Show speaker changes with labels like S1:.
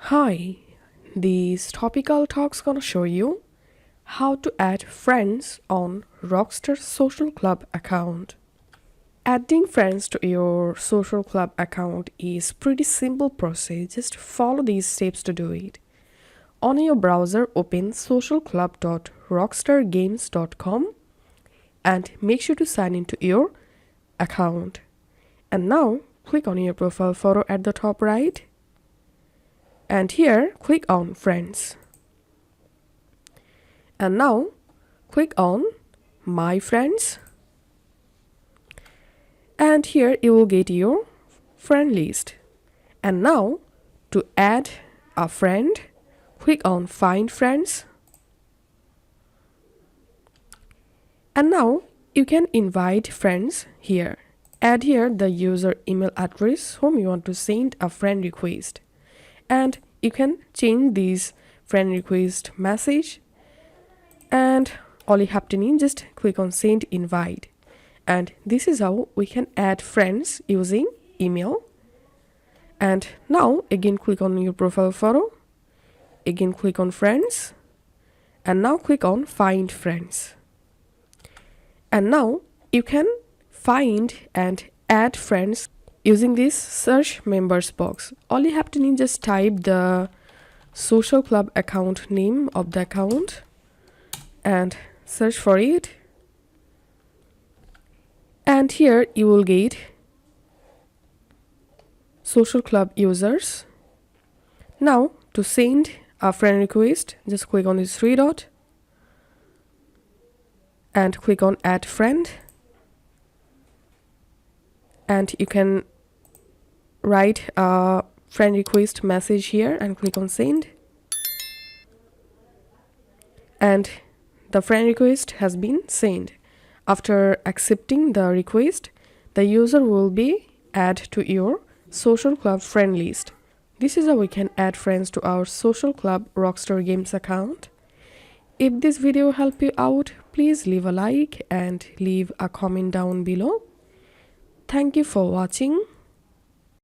S1: Hi, this topical talk's gonna show you how to add friends on Rockstar Social Club account. Adding friends to your social club account is pretty simple process. Just follow these steps to do it. On your browser, open socialclub.rockstargames.com and make sure to sign into your account. And now click on your profile photo at the top right. And here click on friends. And now click on my friends. And here you will get your friend list. And now to add a friend, click on find friends. And now you can invite friends here. Add here the user email address whom you want to send a friend request. And you can change this friend request message, and all you have to need, just click on send invite. And this is how we can add friends using email. And now again click on your profile photo, again click on friends, and now click on find friends. And now you can find and add friends using this search members box. All you have to need, just type the social club account name of the account and search for it. And here you will get social club users. Now to send a friend request, just click on this three dot and click on add friend. And you can write a friend request message here and click on send. And the friend request has been sent. After accepting the request, the user will be added to your social club friend list. This is how we can add friends to our social club Rockstar Games account. If this video helped you out, please leave a like and leave a comment down below. Thank you for watching.